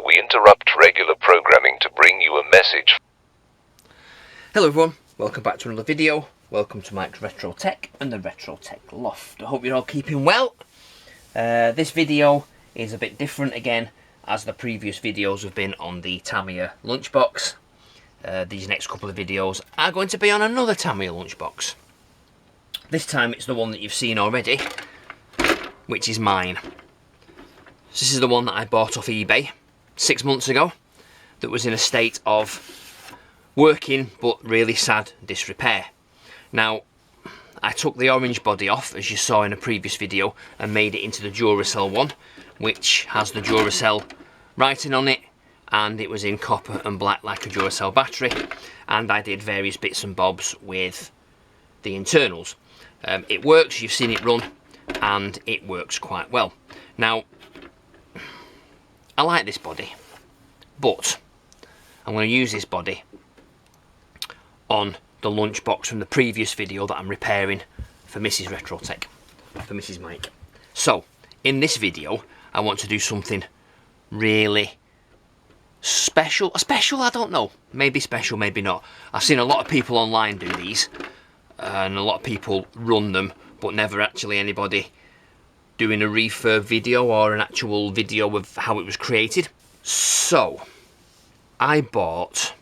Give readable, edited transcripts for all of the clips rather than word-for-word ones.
We interrupt regular programming to bring you a message. Hello everyone, welcome back to another video. Welcome to Mike's Retro Tech and the Retro Tech Loft. I hope you're all keeping well. This video is a bit different again, as the previous videos have been on the Tamiya Lunchbox. These next couple of videos are going to be on another Tamiya Lunchbox. This time it's the one that you've seen already, which is mine. So this is the one that I bought off eBay 6 months ago, that was in a state of working but really sad disrepair. Now, I took the orange body off, as you saw in a previous video, and made it into the Duracell one, which has the Duracell writing on it, and it was in copper and black like a Duracell battery, and I did various bits and bobs with the internals. It works, you've seen it run, and it works quite well. Now, I like this body, but I'm going to use this body on the lunchbox from the previous video that I'm repairing for Mrs. Retro Tech, for Mrs. Mike. So, in this video, I want to do something really special. Special, I don't know. Maybe special, maybe not. I've seen a lot of people online do these, and a lot of people run them, but never actually anybody doing a refurb video or an actual video of how it was created. So, I bought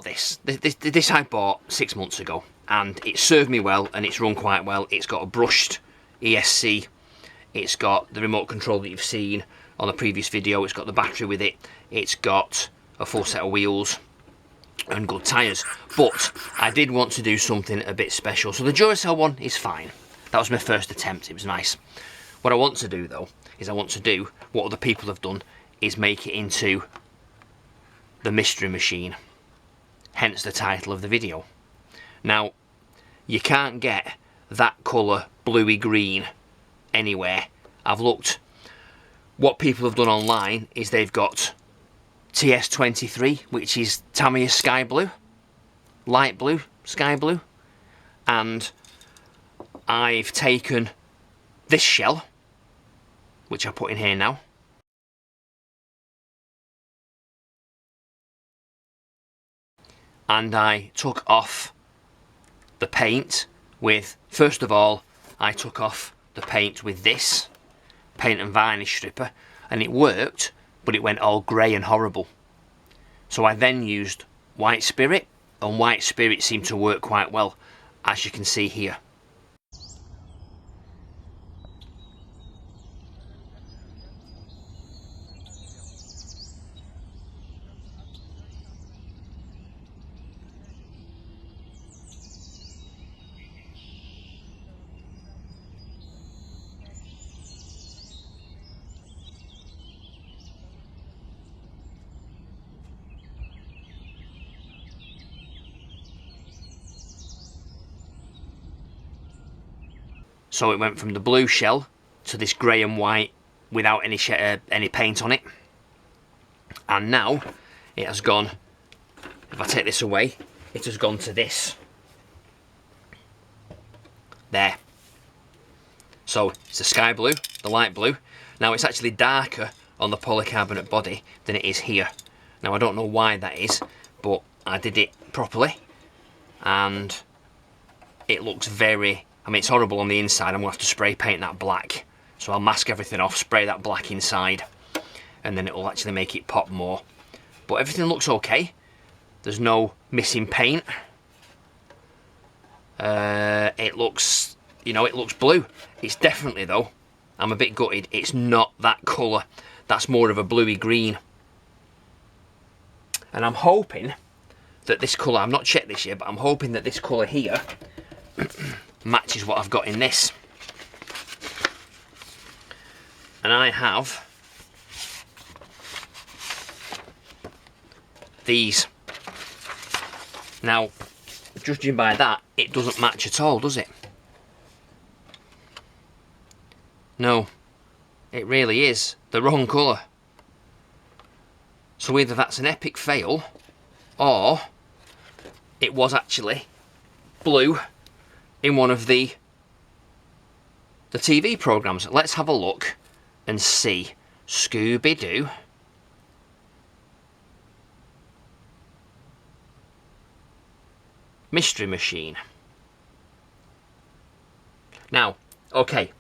this. This I bought 6 months ago, and it served me well, and it's run quite well. It's got a brushed ESC, it's got the remote control that you've seen on the previous video, it's got the battery with it, it's got a full set of wheels and good tyres. But I did want to do something a bit special. So the Duracell one is fine. That was my first attempt, it was nice. What I want to do though, is I want to do what other people have done, is make it into the Mystery Machine. Hence the title of the video. Now, you can't get that colour bluey green anywhere. I've looked. What people have done online is they've got TS23, which is Tamiya sky blue, light blue, sky blue, and I've taken this shell, which I put in here now, and I took off the paint with, first of all, I took off the paint with this paint and varnish stripper, and it worked, but it went all grey and horrible. So I then used white spirit, and white spirit seemed to work quite well, as you can see here. So it went from the blue shell to this grey and white without any paint on it. And now it has gone, if I take this away, it has gone to this. There. So it's the sky blue, the light blue. Now it's actually darker on the polycarbonate body than it is here. Now I don't know why that is, but I did it properly and it looks very, I mean, it's horrible on the inside. I'm going to have to spray paint that black. So I'll mask everything off, spray that black inside, and then it will actually make it pop more. But everything looks okay. There's no missing paint. It looks, you know, it looks blue. It's definitely, though, I'm a bit gutted, it's not that colour. That's more of a bluey green. And I'm hoping that this colour, I've not checked this yet, but I'm hoping that this colour here matches what I've got in this. And I have these. Now, judging by that, it doesn't match at all, does it? No, it really is the wrong colour. So either that's an epic fail, or it was actually blue in one of the TV programs. Let's have a look and see. Scooby-Doo. Mystery Machine. Now, okay,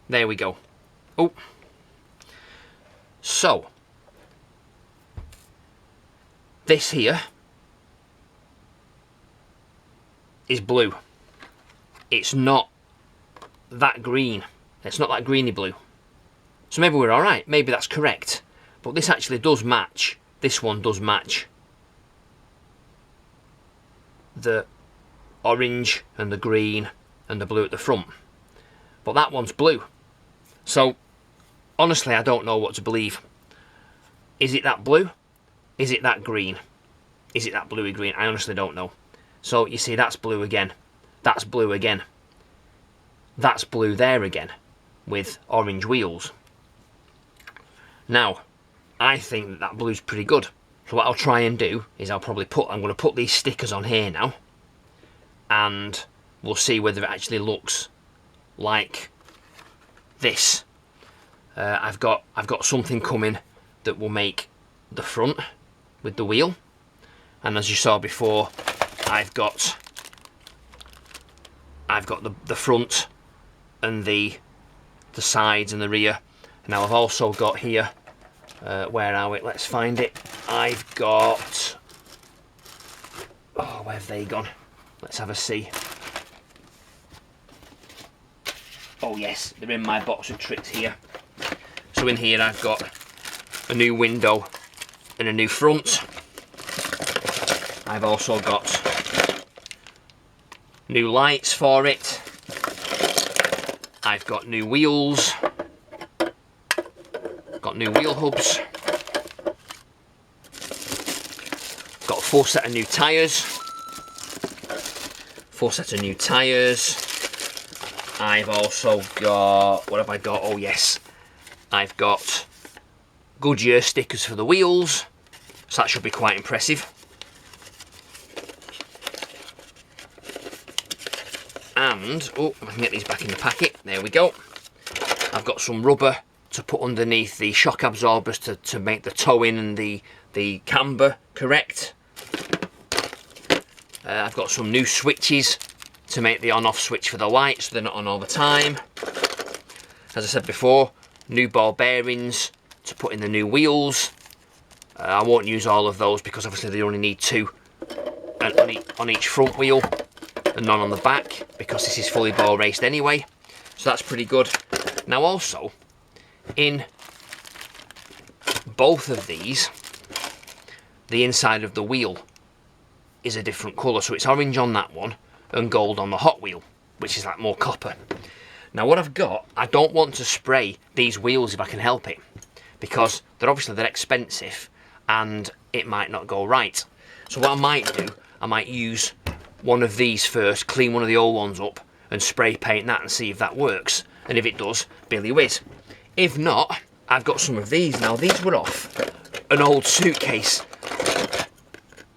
there we go. Oh, so this here is blue. It's not that green. It's not that greeny blue. So maybe we're alright. Maybe that's correct. But this actually does match. This one does match the orange and the green and the blue at the front. But that one's blue. So honestly, I don't know what to believe. Is it that blue? Is it that green? Is it that bluey green? I honestly don't know. So you see, that's blue again. That's blue again. That's blue there again with orange wheels. Now, I think that blue's pretty good. So what I'll try and do is I'm going to put these stickers on here now, and we'll see whether it actually looks like this. I've got something coming that will make the front with the wheel, and as you saw before, I've got the front and the sides and the rear. Now I've also got here, where are we? Let's find it. I've got, oh, where have they gone? Let's have a see. Oh yes, they're in my box of tricks here. So in here I've got a new window and a new front. I've also got new lights for it. I've got new wheels. Got new wheel hubs. Got a full set of new tyres. I've also got, what have I got? Oh yes, I've got Goodyear stickers for the wheels. So that should be quite impressive. And, oh, I can get these back in the packet. There we go. I've got some rubber to put underneath the shock absorbers to make the towing and the camber correct. I've got some new switches to make the on-off switch for the lights so they're not on all the time. As I said before, new ball bearings to put in the new wheels. I won't use all of those because obviously they only need two on each front wheel and none on the back, because this is fully ball raced anyway. So that's pretty good. Now also, in both of these, the inside of the wheel is a different colour. So it's orange on that one and gold on the Hot Wheel, which is like more copper. Now what I've got, I don't want to spray these wheels if I can help it, because they're expensive and it might not go right. So what I might do, I might use one of these first, clean one of the old ones up and spray paint that and see if that works. And if it does, Billy whiz. If not, I've got some of these. Now these were off an old suitcase.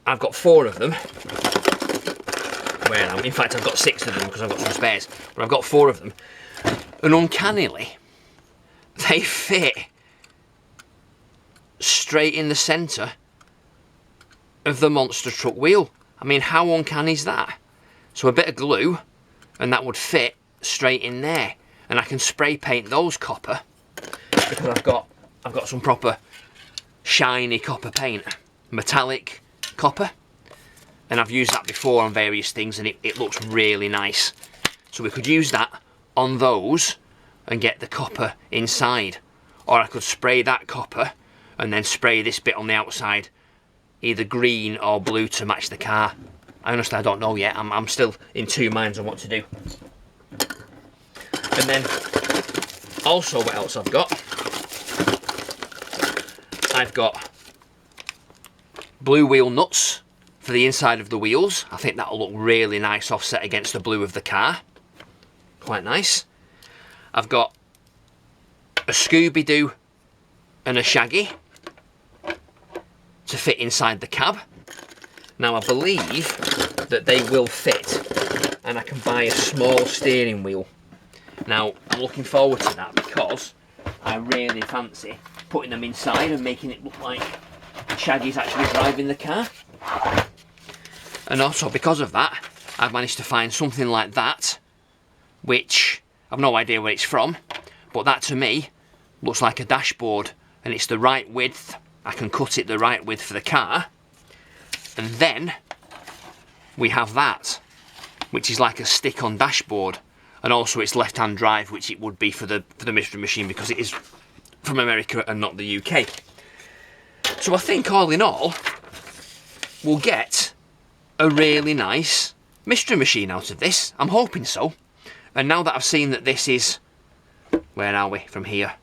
I've got 4 of them. Where am I? In fact, I've got 6 of them because I've got some spares. But I've got 4 of them. And uncannily, they fit straight in the centre of the monster truck wheel. I mean, how uncanny is that? So a bit of glue and that would fit straight in there. And I can spray paint those copper because I've got some proper shiny copper paint, metallic copper, and I've used that before on various things and it looks really nice. So we could use that on those and get the copper inside, or I could spray that copper and then spray this bit on the outside either green or blue to match the car. I don't know yet. I'm still in 2 minds on what to do. And then also, what else I've got? I've got blue wheel nuts for the inside of the wheels. I think that'll look really nice offset against the blue of the car. Quite nice. I've got a Scooby-Doo and a Shaggy to fit inside the cab. Now I believe that they will fit and I can buy a small steering wheel. Now, I'm looking forward to that because I really fancy putting them inside and making it look like Shaggy's actually driving the car. And also because of that, I've managed to find something like that, which I've no idea where it's from, but that to me looks like a dashboard, and it's the right width. I can cut it the right width for the car. And then we have that, which is like a stick-on dashboard, and also it's left-hand drive, which it would be for the Mystery Machine because it is from America and not the UK. So I think all in all, we'll get a really nice Mystery Machine out of this. I'm hoping so. And now that I've seen that this is, where are we from here?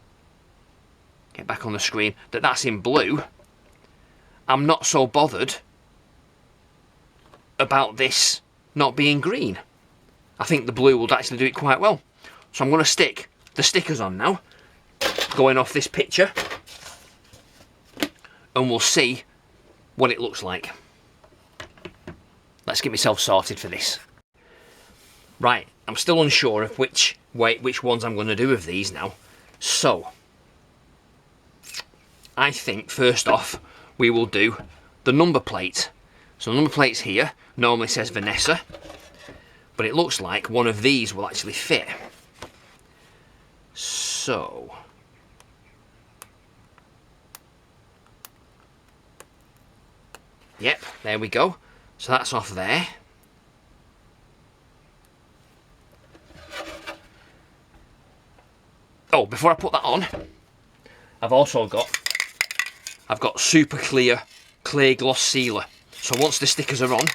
Get back on the screen, that's in blue, I'm not so bothered about this not being green. I think the blue will actually do it quite well. So I'm going to stick the stickers on now, going off this picture, and we'll see what it looks like. Let's get myself sorted for this. Right, I'm still unsure of which ones I'm going to do of these now. So, I think first off we will do the number plate. So the number plate's here, normally says Vanessa, but it looks like one of these will actually fit. So, yep, there we go. So that's off there. Oh, before I put that on, I've got super clear gloss sealer. So once the stickers are on,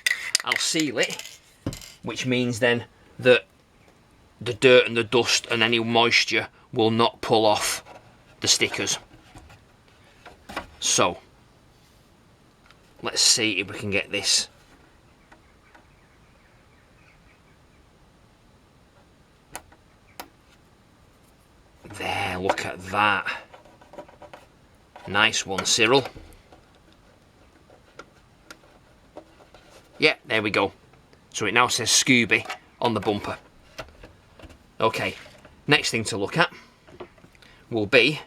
I'll seal it, which means then that the dirt and the dust and any moisture will not pull off the stickers. So, let's see if we can get this. There, look at that. Nice one, Cyril. Yeah, there we go. So it now says Scooby on the bumper. Okay, next thing to look at will be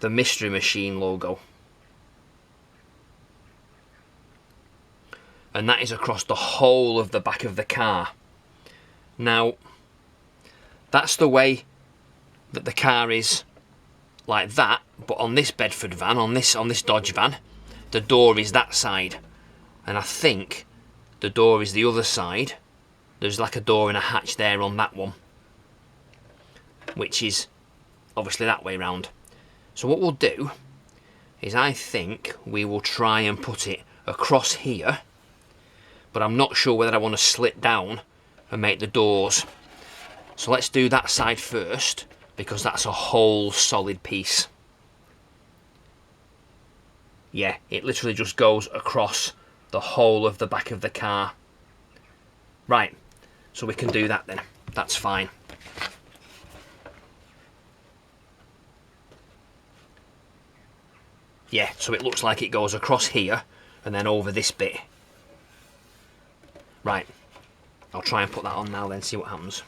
the Mystery Machine logo. And that is across the whole of the back of the car. Now, that's the way that the car is like that, but on this Bedford van, on this Dodge van, the door is that side. And I think the door is the other side. There's like a door and a hatch there on that one, which is obviously that way round. So what we'll do is I think we will try and put it across here, but I'm not sure whether I want to slit down and make the doors. So let's do that side first, because that's a whole solid piece. Yeah, it literally just goes across the whole of the back of the car. Right, so we can do that then. That's fine. Yeah, so it looks like it goes across here and then over this bit. Right, I'll try and put that on now then, see what happens.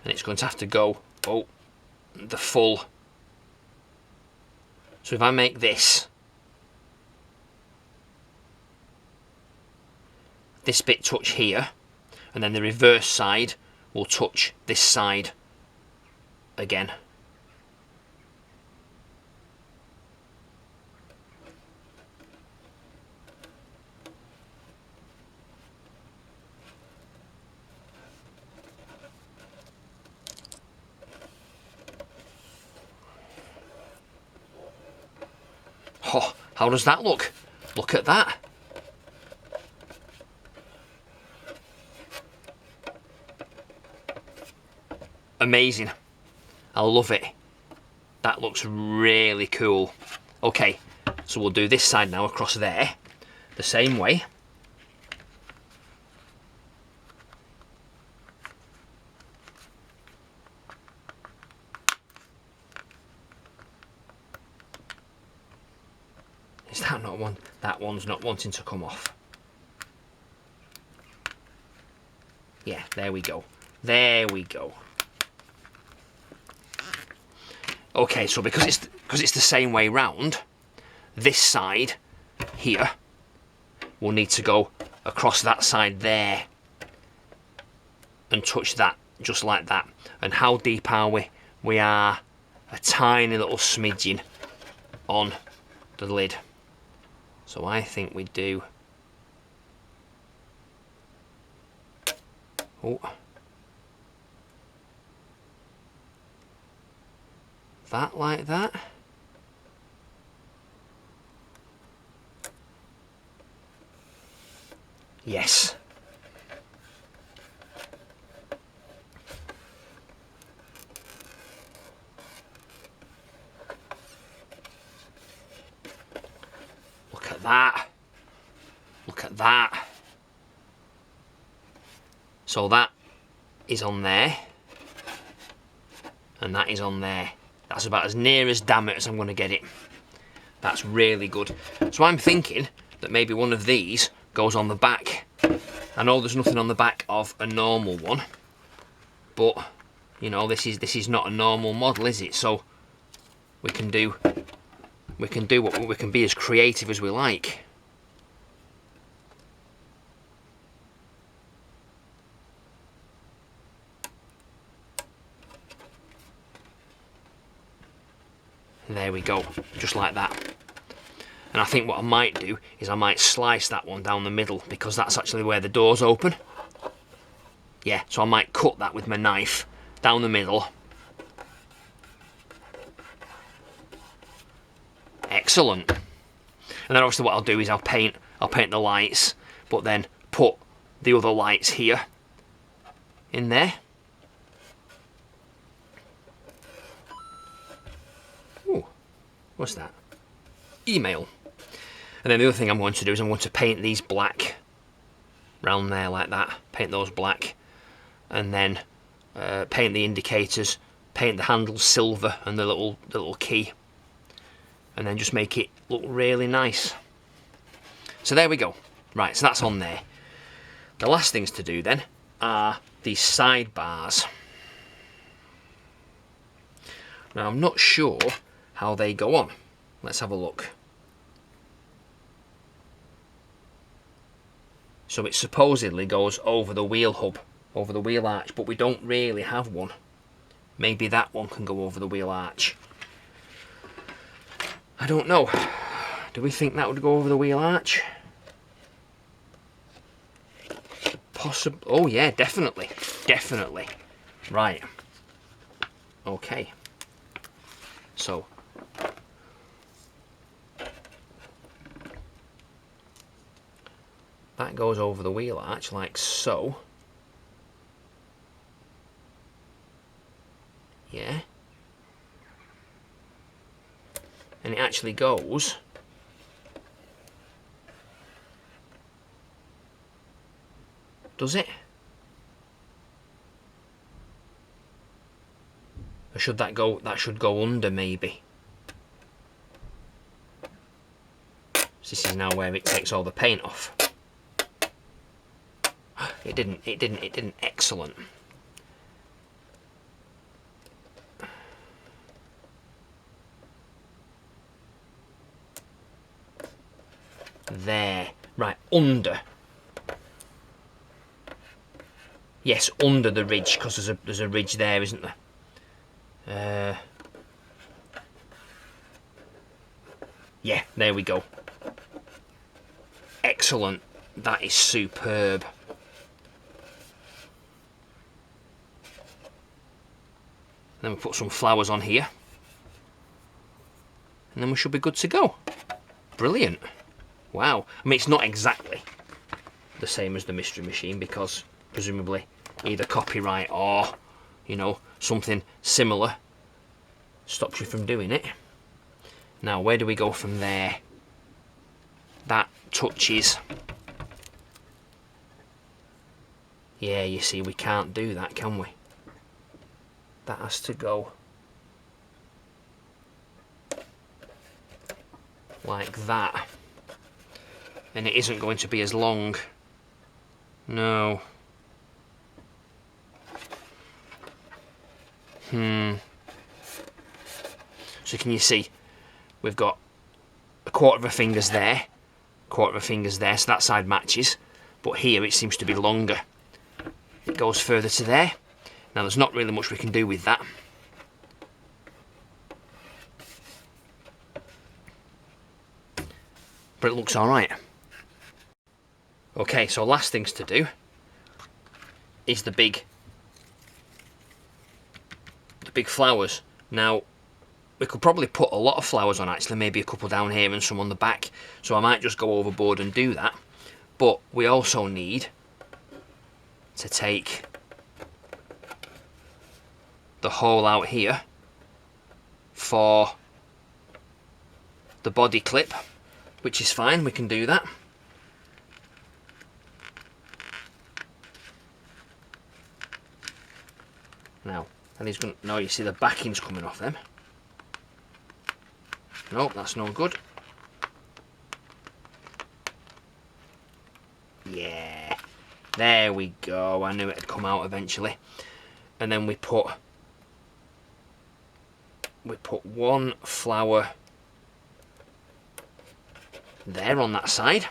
And it's going to have to go, oh, the full. So if I make this bit touch here, and then the reverse side will touch this side again. Oh, how does that look? Look at that. Amazing. I love it. That looks really cool. Okay, so we'll do this side now across there, the same way. Is that not one? That one's not wanting to come off. Yeah, there we go. There we go. Okay, so because it's the same way round, this side here will need to go across that side there and touch that just like that. And how deep are we? We are a tiny little smidgen on the lid. So I think we do. Oh. That like that. Yes. Look at that. Look at that. So that is on there. And that is on there. That's about as near as damn it as I'm going to get it. That's really good. So I'm thinking that maybe one of these goes on the back. I know there's nothing on the back of a normal one, but you know, this is not a normal model, is it? So we can do what we can be as creative as we like. There we go, just like that. And I think what I might do is I might slice that one down the middle, because that's actually where the doors open. Yeah, so I might cut that with my knife down the middle. Excellent. And then obviously what I'll do is I'll paint the lights, but then put the other lights here in there. Ooh, what's that? Email. And then the other thing I'm going to do is I'm going to paint these black round there like that. Paint those black, and then paint the indicators, paint the handles silver and the little key, and then just make it look really nice. So there we go. Right, so that's on there. The last things to do then are these sidebars. Now I'm not sure how they go on. Let's have a look. So it supposedly goes over the wheel hub, over the wheel arch, but we don't really have one. Maybe that one can go over the wheel arch. I don't know. Do we think that would go over the wheel arch? Possible. Oh yeah, definitely. Definitely. Right. Okay. So that goes over the wheel arch like so. Yeah. And it actually goes does it? Or should that go, that should go under maybe? So this is now where it takes all the paint off. It didn't. Excellent. There. Right, under. Yes, under the ridge, because there's a ridge there, isn't there? Yeah, there we go. Excellent. That is superb. Then we put some flowers on here, and then we should be good to go. Brilliant. Wow. I mean, it's not exactly the same as the Mystery Machine, because presumably either copyright or, you know, something similar stops you from doing it. Now, where do we go from there? That touches. Yeah, you see, we can't do that, can we? That has to go like that. And it isn't going to be as long. No. So can you see, we've got a quarter of a finger's there, quarter of a finger's there, so that side matches. But here it seems to be longer. It goes further to there. Now there's not really much we can do with that. But it looks alright. Okay, so last things to do is the big flowers. Now, we could probably put a lot of flowers on actually, maybe a couple down here and some on the back. So I might just go overboard and do that. But we also need to take the hole out here for the body clip, which is fine, we can do that. Now, and he's going to, no, you see the backing's coming off them. Nope, that's no good. Yeah, there we go. I knew it'd come out eventually. And then we put one flower there on that side.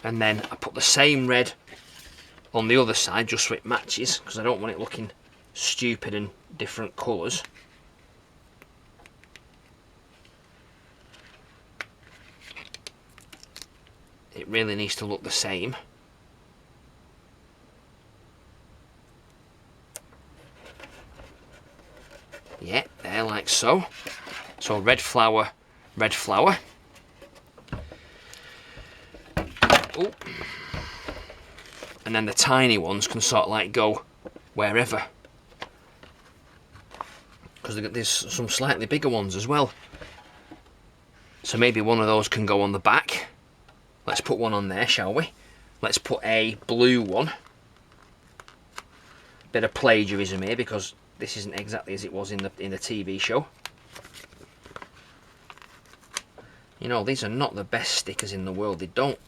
And then I put the same red on the other side just so it matches, because I don't want it looking stupid in different colours. It really needs to look the same. Yeah, there, like so. So red flower, red flower. Oh. And then the tiny ones can sort of like go wherever. Because there's some slightly bigger ones as well. So maybe one of those can go on the back. Let's put one on there, shall we? Let's put a blue one. Bit of plagiarism here because this isn't exactly as it was in the TV show. You know, these are not the best stickers in the world. They don't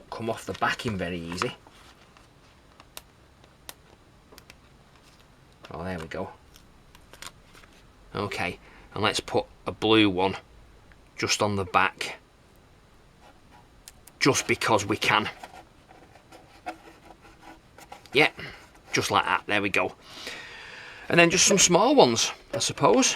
come off the backing very easy. Oh, there we go. Okay, and let's put a blue one just on the back. Just because we can. Yeah, just like that, there we go. And then just some small ones, I suppose.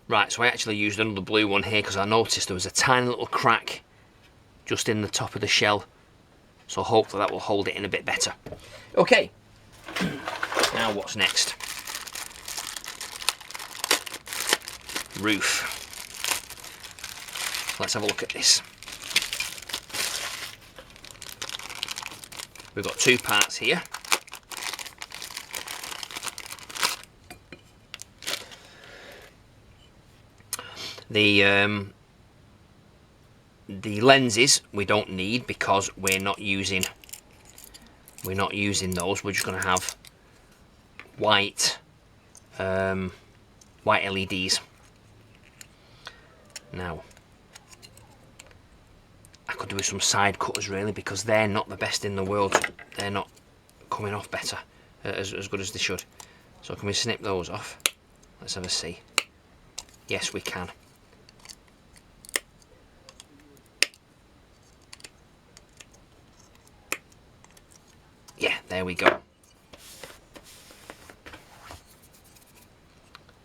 Right, so I actually used another blue one here because I noticed there was a tiny little crack just in the top of the shell. So hopefully that will hold it in a bit better. Okay, now what's next? Roof. Let's have a look at this. We've got two parts here. The lenses we don't need because we're not using those. We're just going to have white white LEDs. Now I could do with some side cutters really, because they're not the best in the world. They're not coming off better as good as they should. So can we snip those off? Let's have a see. Yes, we can. Yeah, there we go.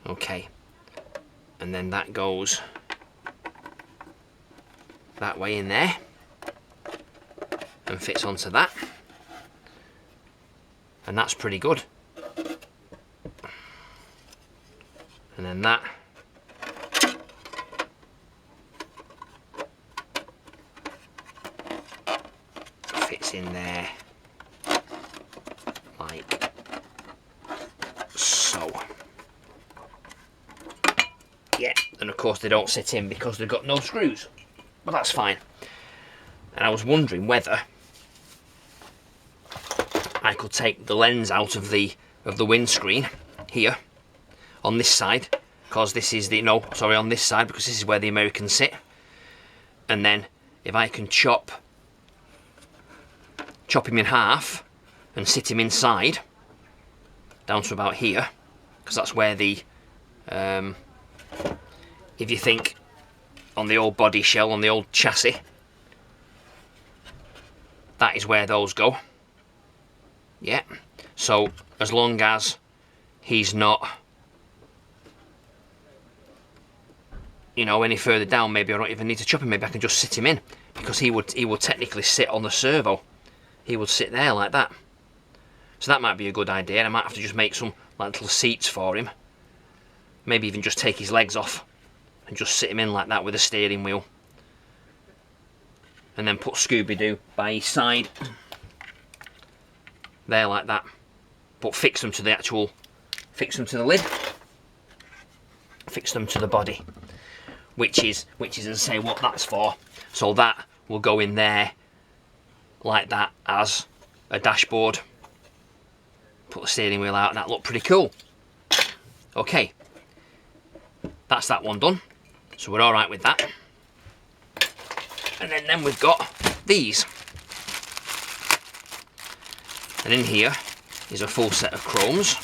Okay, and then that goes that way in there and fits onto that, and that's pretty good. And then that fits in there like so. Yeah, and of course they don't sit in because they've got no screws, but that's fine. And I was wondering whether I could take the lens out of the windscreen here on this side, because this is the, no, sorry, on this side, because this is where the Americans sit. And then if I can chop him in half and sit him inside down to about here, because that's where the if you think on the old body shell, on the old chassis, that is where those go. Yeah, so as long as he's not, you know, any further down, maybe I don't even need to chop him, maybe I can just sit him in, because he would technically sit on the servo. He would sit there like that. So that might be a good idea, and I might have to just make some like little seats for him. Maybe even just take his legs off and just sit him in like that with a steering wheel. And then put Scooby-Doo by his side. There like that. But fix them to the actual, fix them to the lid. Fix them to the body. Which is, as I say, what that's for. So that will go in there like that as a dashboard. Put the steering wheel out and that looked pretty cool. Okay. That's that one done. So we're alright with that. And then we've got these. And in here is a full set of chromes.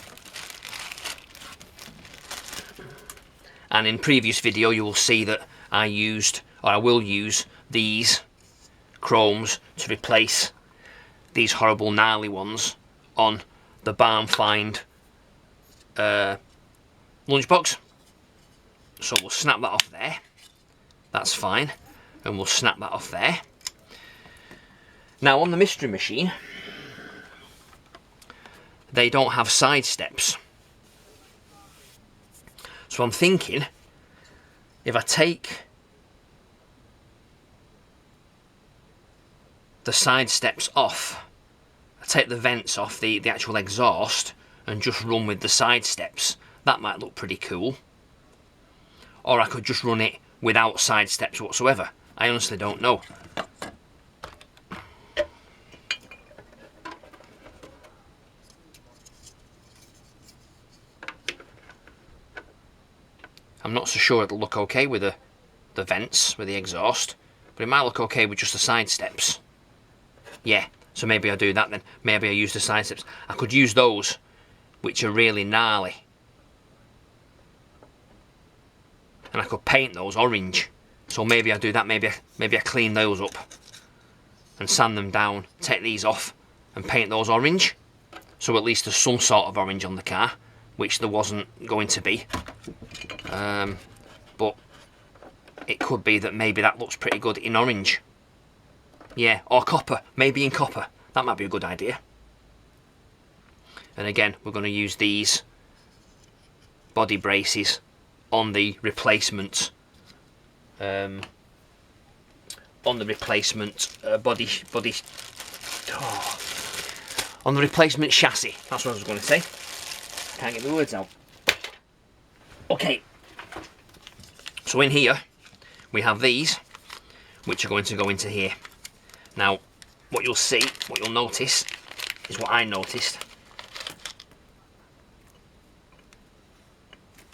And in previous video you will see that I used, or I will use, these chromes to replace these horrible gnarly ones on the Barn Find lunchbox. So we'll snap that off there. That's fine. And we'll snap that off there. Now on the Mystery Machine, they don't have side steps. So I'm thinking, if I take the side steps off, I take the vents off the actual exhaust and just run with the side steps, that might look pretty cool. Or I could just run it without side steps whatsoever. I honestly don't know. I'm not so sure it'll look okay with the vents, with the exhaust, but it might look okay with just the side steps. Yeah, so maybe I do that then. Maybe I use the side steps. I could use those, which are really gnarly. And I could paint those orange. So maybe I do that, maybe I clean those up and sand them down, take these off and paint those orange. So at least there's some sort of orange on the car, which there wasn't going to be. But it could be that maybe that looks pretty good in orange. Yeah, or copper, maybe in copper. That might be a good idea. And again, we're going to use these body braces on the replacement body on the replacement chassis. That's what I was going to say. Can't get the words out. Okay, so in here we have these, which are going to go into here. Now, what you'll see, what you'll notice, is what I noticed,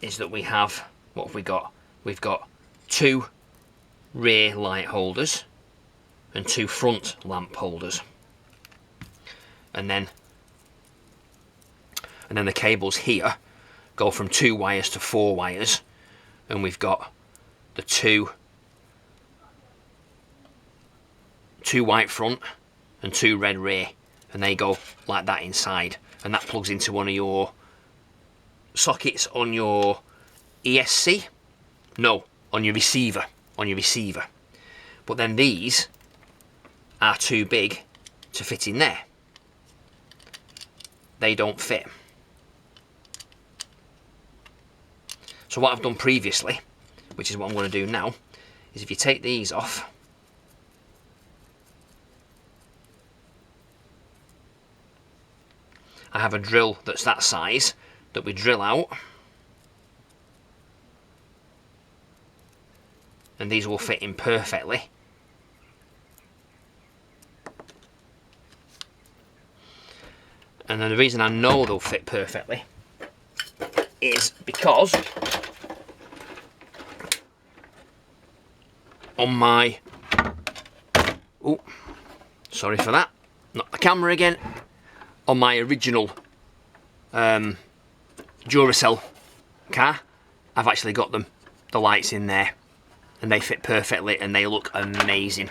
is that we have, what have we got? We've got 2 rear light holders and 2 front lamp holders. And then the cables here go from 2 wires to 4 wires, and we've got the two white front and 2 red rear, and they go like that inside, and that plugs into one of your sockets on your ESC, No, on your receiver. On your receiver. But then these are too big to fit in there. They don't fit. So what I've done previously, which is what I'm going to do now, is if you take these off, I have a drill that's that size that we drill out, and these will fit in perfectly. And then the reason I know they'll fit perfectly is because on my, oh, sorry for that, not the camera again, on my original Duracell car, I've actually got them, the lights in there, and they fit perfectly and they look amazing.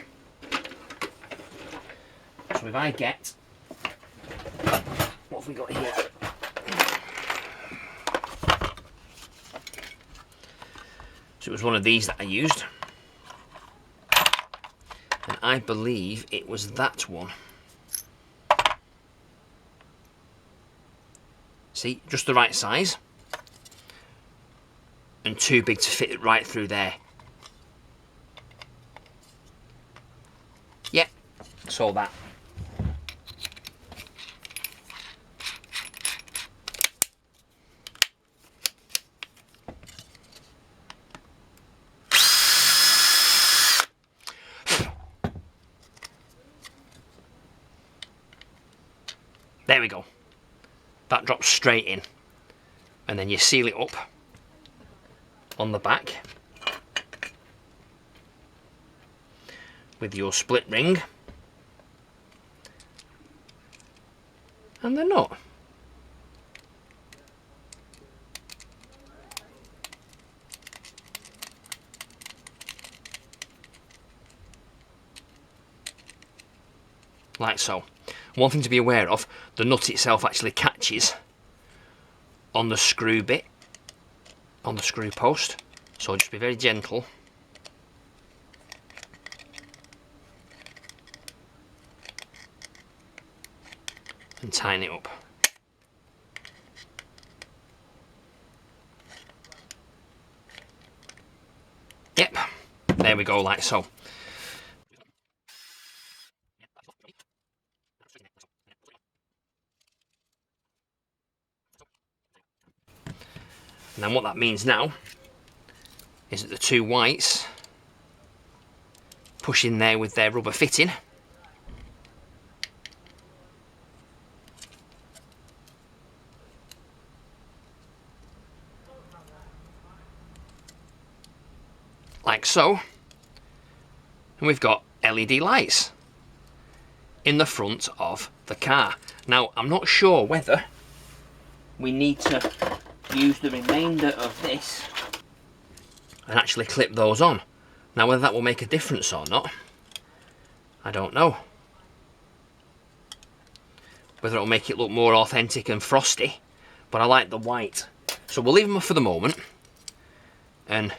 So if I get, what have we got here? So it was one of these that I used, and I believe it was that one. See, just the right size and too big to fit it right through there. Yep, saw that. There we go. That drops straight in, and then you seal it up on the back with your split ring and the nut. Like so. One thing to be aware of, the nut itself actually catches on the screw bit, on the screw post, so just be very gentle. And tighten it up. Yep, there we go, like so. And then what that means now is that the two whites push in there with their rubber fitting. Like so. And we've got LED lights in the front of the car. Now, I'm not sure whether we need to use the remainder of this and actually clip those on. Now, whether that will make a difference or not, I don't know. Whether it'll make it look more authentic and frosty, but I like the white. So we'll leave them for the moment and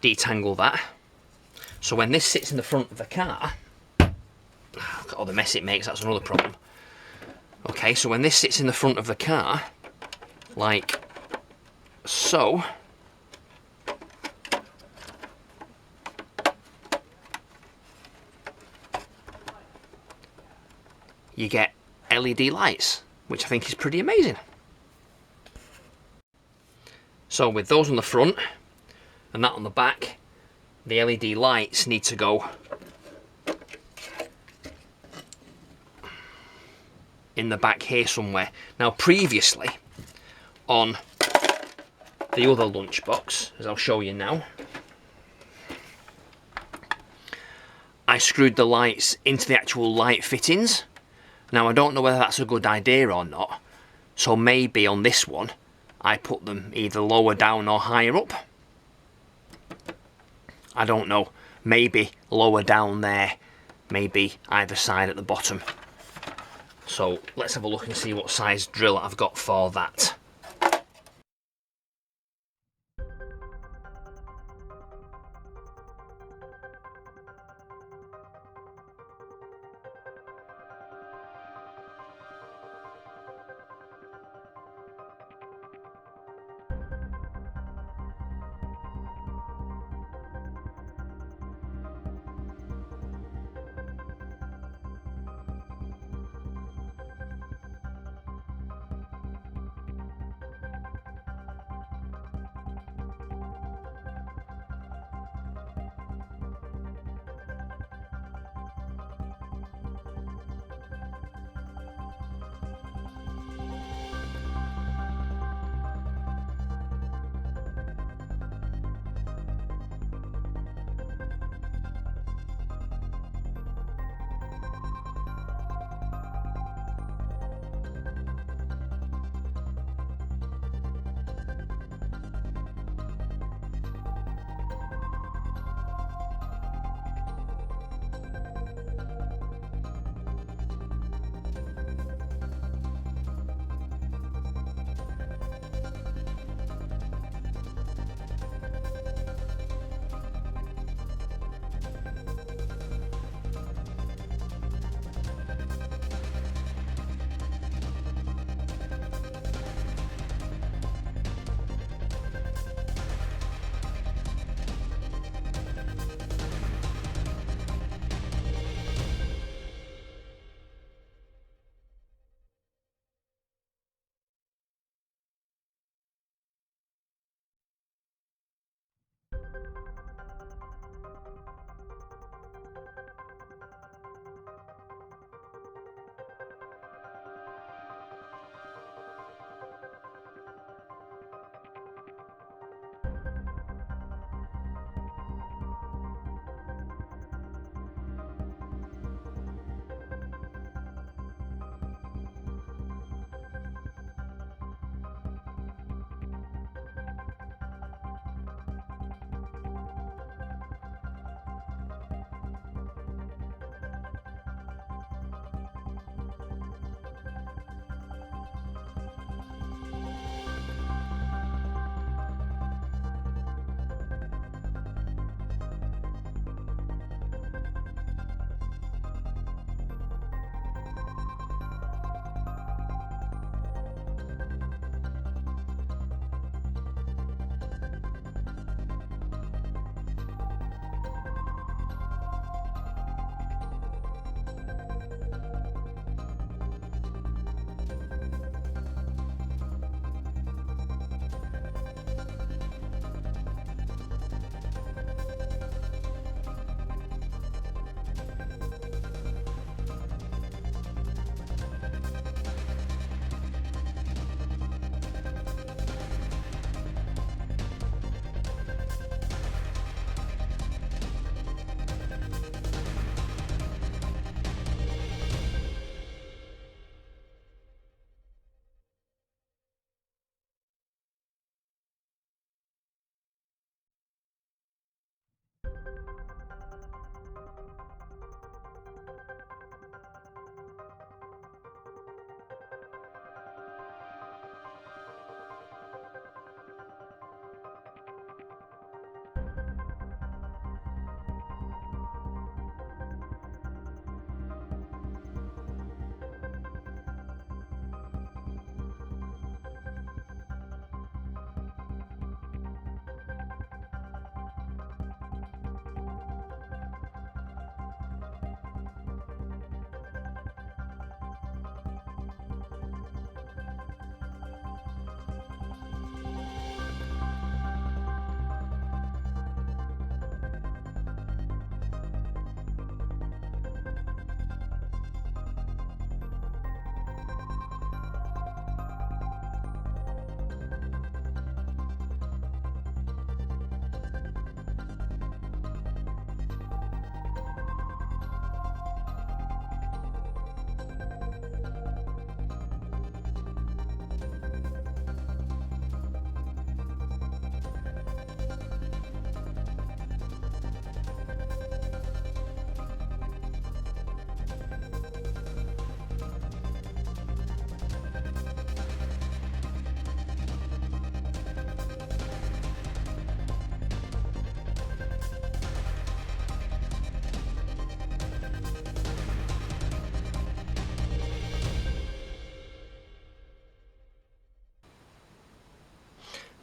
detangle that. So when this sits in the front of the car, look at all the mess it makes, that's another problem. Okay, so when this sits in the front of the car, like so, you get LED lights, which I think is pretty amazing. So with those on the front and that on the back, the LED lights need to go in the back here somewhere. Now previously on the other lunchbox, as I'll show you now, I screwed the lights into the actual light fittings. Now I don't know whether that's a good idea or not, so maybe on this one I put them either lower down or higher up. I don't know, maybe lower down there, maybe either side at the bottom. So let's have a look and see what size drill I've got for that.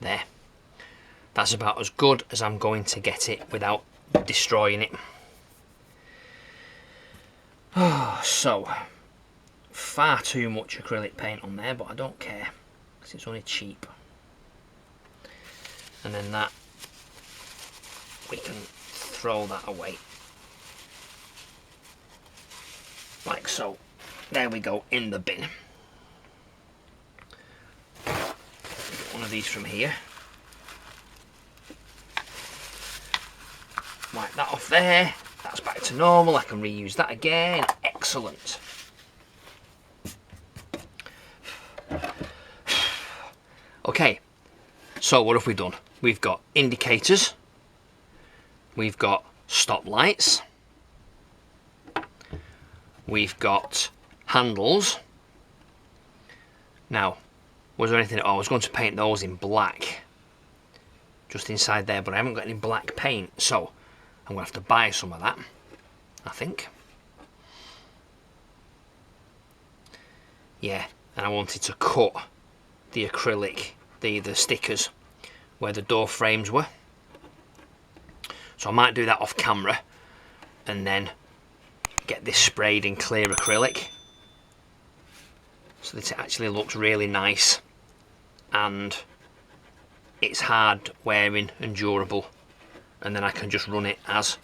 There. That's about as good as I'm going to get it without destroying it. Oh, so, far too much acrylic paint on there, but I don't care, because it's only cheap. And then that, we can throw that away. Like so. There we go, in the bin. Get one of these from here. Wipe that off there. That's back to normal. I can reuse that again. Excellent. Okay, so what have we done? We've got indicators. We've got stop lights. We've got handles. Now, was there anything? Oh, I was going to paint those in black. Just inside there, but I haven't got any black paint, so I'm going to have to buy some of that, I think. Yeah, and I wanted to cut the acrylic, the stickers, where the door frames were. So I might do that off camera, and then get this sprayed in clear acrylic, so that it actually looks really nice, and it's hard wearing and durable, and then I can just run it as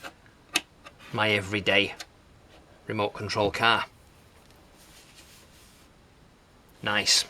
my everyday remote control car. Nice.